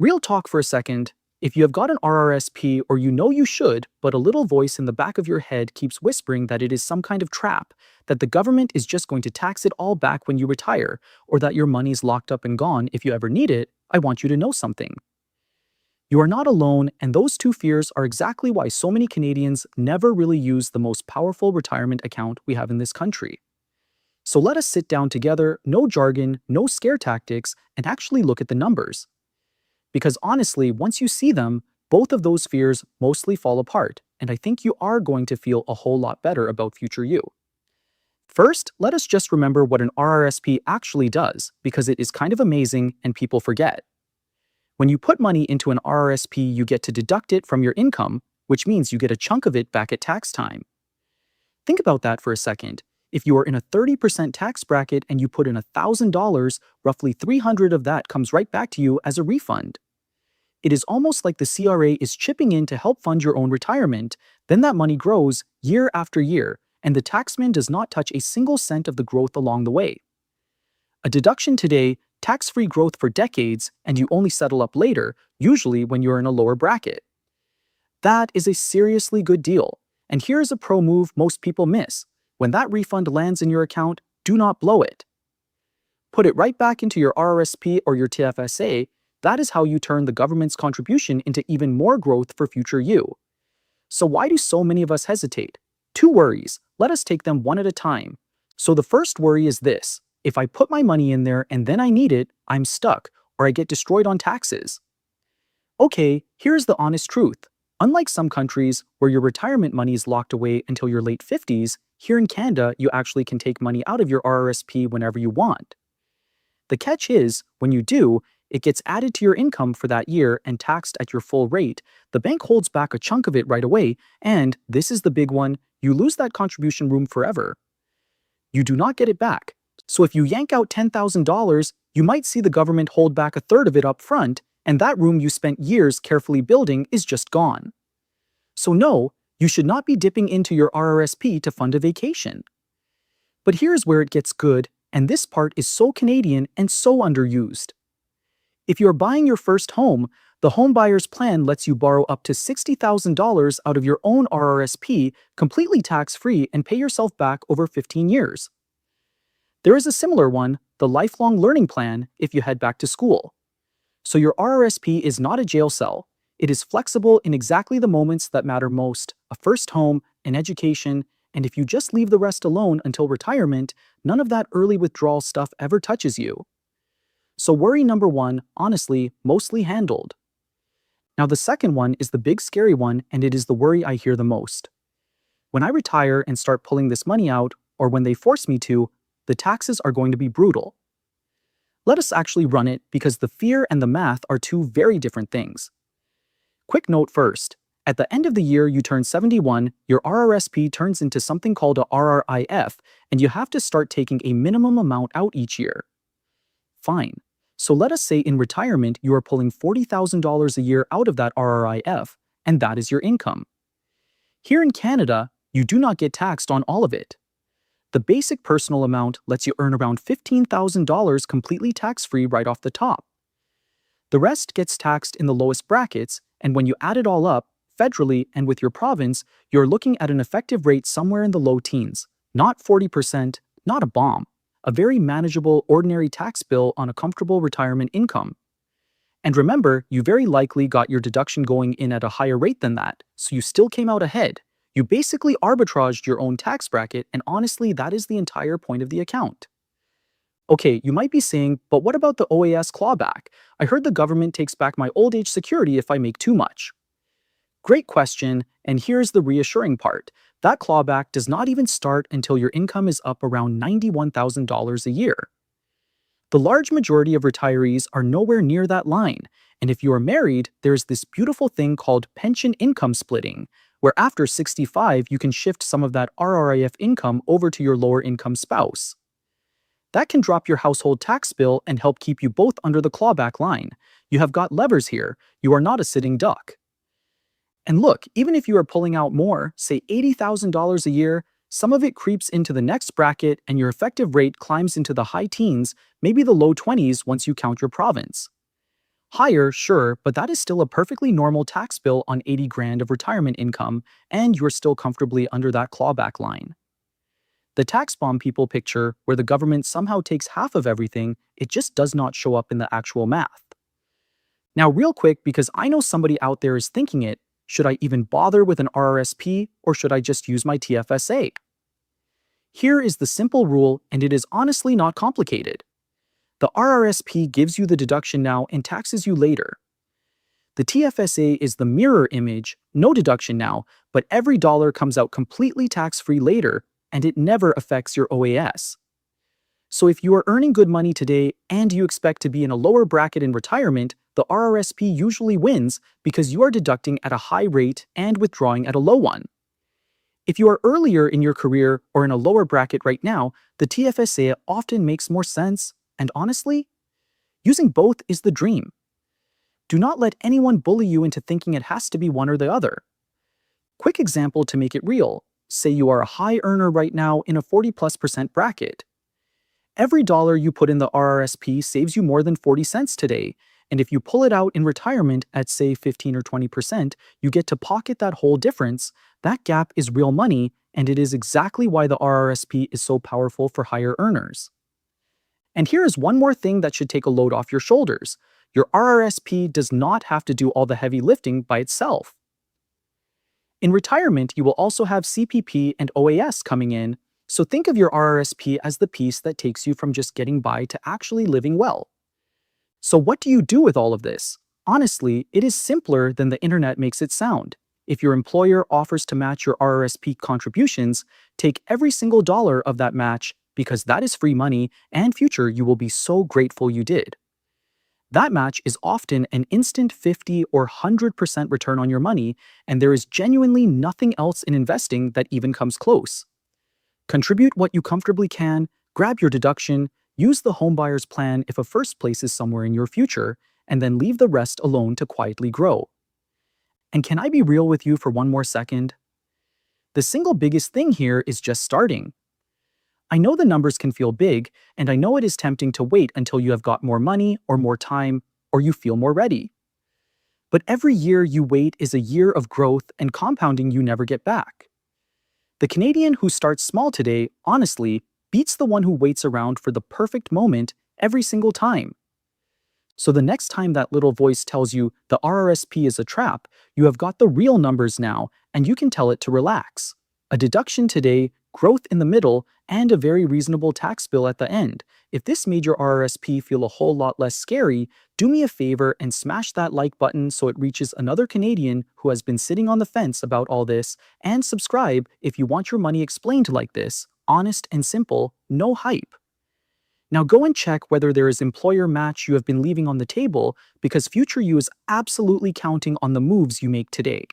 Real talk for a second. If you have got an RRSP or you know you should, but a little voice in the back of your head keeps whispering that it is some kind of trap, that the government is just going to tax it all back when you retire, or that your money's locked up and gone if you ever need it, I want you to know something. You are not alone, and those two fears are exactly why so many Canadians never really use the most powerful retirement account we have in this country. So let us sit down together, no jargon, no scare tactics, and actually look at the numbers. Because honestly, once you see them, both of those fears mostly fall apart, and I think you are going to feel a whole lot better about future you. First, let us just remember what an RRSP actually does, because it is kind of amazing and people forget. When you put money into an RRSP, you get to deduct it from your income, which means you get a chunk of it back at tax time. Think about that for a second. If you are in a 30% tax bracket and you put in $1,000, roughly $300 of that comes right back to you as a refund. It is almost like the CRA is chipping in to help fund your own retirement. Then that money grows year after year, and the taxman does not touch a single cent of the growth along the way. A deduction today, tax-free growth for decades, and you only settle up later, usually when you're in a lower bracket. That is a seriously good deal, and here is a pro move most people miss. When that refund lands in your account, do not blow it. Put it right back into your RRSP or your TFSA. That is how you turn the government's contribution into even more growth for future you. So why do so many of us hesitate? Two worries. Let us take them one at a time. So the first worry is this: if I put my money in there and then I need it, I'm stuck, or I get destroyed on taxes. Okay, here's the honest truth. Unlike some countries where your retirement money is locked away until your late 50s, here in Canada, you actually can take money out of your RRSP whenever you want. The catch is, when you do, it gets added to your income for that year and taxed at your full rate. The bank holds back a chunk of it right away, and, this is the big one, you lose that contribution room forever. You do not get it back. So if you yank out $10,000, you might see the government hold back a third of it up front, and that room you spent years carefully building is just gone. So no, you should not be dipping into your RRSP to fund a vacation. But here's where it gets good, and this part is so Canadian and so underused. If you're buying your first home, the home buyer's plan lets you borrow up to $60,000 out of your own RRSP completely tax-free and pay yourself back over 15 years. There is a similar one, the lifelong learning plan, if you head back to school. So your RRSP is not a jail cell. It is flexible in exactly the moments that matter most: a first home, an education, and if you just leave the rest alone until retirement, none of that early withdrawal stuff ever touches you. So worry number one, honestly, mostly handled. Now the second one is the big scary one, and it is the worry I hear the most. When I retire and start pulling this money out, or when they force me to, the taxes are going to be brutal. Let us actually run it, because the fear and the math are two very different things. Quick note first. At the end of the year you turn 71, your RRSP turns into something called a RRIF, and you have to start taking a minimum amount out each year. Fine. So let us say in retirement you are pulling $40,000 a year out of that RRIF, and that is your income. Here in Canada, you do not get taxed on all of it. The basic personal amount lets you earn around $15,000 completely tax-free right off the top. The rest gets taxed in the lowest brackets, and when you add it all up, federally and with your province, you're looking at an effective rate somewhere in the low teens. Not 40%, not a bomb. A very manageable, ordinary tax bill on a comfortable retirement income. And remember, you very likely got your deduction going in at a higher rate than that, so you still came out ahead. You basically arbitraged your own tax bracket, and honestly, that is the entire point of the account. Okay, you might be saying, but what about the OAS clawback? I heard the government takes back my old age security if I make too much. Great question, and here's the reassuring part. That clawback does not even start until your income is up around $91,000 a year. The large majority of retirees are nowhere near that line, and if you are married, there's this beautiful thing called pension income splitting, where after 65 you can shift some of that RRIF income over to your lower income spouse. That can drop your household tax bill and help keep you both under the clawback line. You have got levers here. You are not a sitting duck. And look, even if you are pulling out more, say $80,000 a year, some of it creeps into the next bracket and your effective rate climbs into the high teens, maybe the low 20s once you count your province. Higher, sure, but that is still a perfectly normal tax bill on 80 grand of retirement income, and you're still comfortably under that clawback line. The tax bomb people picture, where the government somehow takes half of everything, it just does not show up in the actual math. Now, real quick, because I know somebody out there is thinking it, should I even bother with an RRSP or should I just use my TFSA? Here is the simple rule, and it is honestly not complicated. The RRSP gives you the deduction now and taxes you later. The TFSA is the mirror image, no deduction now, but every dollar comes out completely tax-free later, and it never affects your OAS. So if you are earning good money today and you expect to be in a lower bracket in retirement, the RRSP usually wins because you are deducting at a high rate and withdrawing at a low one. If you are earlier in your career or in a lower bracket right now, the TFSA often makes more sense, and honestly, using both is the dream. Do not let anyone bully you into thinking it has to be one or the other. Quick example to make it real. Say you are a high earner right now in a 40+% bracket. Every dollar you put in the RRSP saves you more than 40 cents today, and if you pull it out in retirement at say 15 or 20%, you get to pocket that whole difference. That gap is real money, and it is exactly why the RRSP is so powerful for higher earners. And here is one more thing that should take a load off your shoulders. Your RRSP does not have to do all the heavy lifting by itself. In retirement, you will also have CPP and OAS coming in, so think of your RRSP as the piece that takes you from just getting by to actually living well. So what do you do with all of this? Honestly, it is simpler than the internet makes it sound. If your employer offers to match your RRSP contributions, take every single dollar of that match because that is free money and future you will be so grateful you did. That match is often an instant 50 or 100% return on your money, and there is genuinely nothing else in investing that even comes close. Contribute what you comfortably can, grab your deduction, use the homebuyer's plan if a first place is somewhere in your future, and then leave the rest alone to quietly grow. And can I be real with you for one more second? The single biggest thing here is just starting. I know the numbers can feel big, and I know it is tempting to wait until you have got more money or more time, or you feel more ready. But every year you wait is a year of growth and compounding you never get back. The Canadian who starts small today, honestly, beats the one who waits around for the perfect moment every single time. So the next time that little voice tells you the RRSP is a trap, you have got the real numbers now, and you can tell it to relax. A deduction today, growth in the middle, and a very reasonable tax bill at the end. If this made your RRSP feel a whole lot less scary, do me a favor and smash that like button so it reaches another Canadian who has been sitting on the fence about all this, and subscribe if you want your money explained like this, honest and simple, no hype. Now go and check whether there is employer match you have been leaving on the table because future you is absolutely counting on the moves you make today.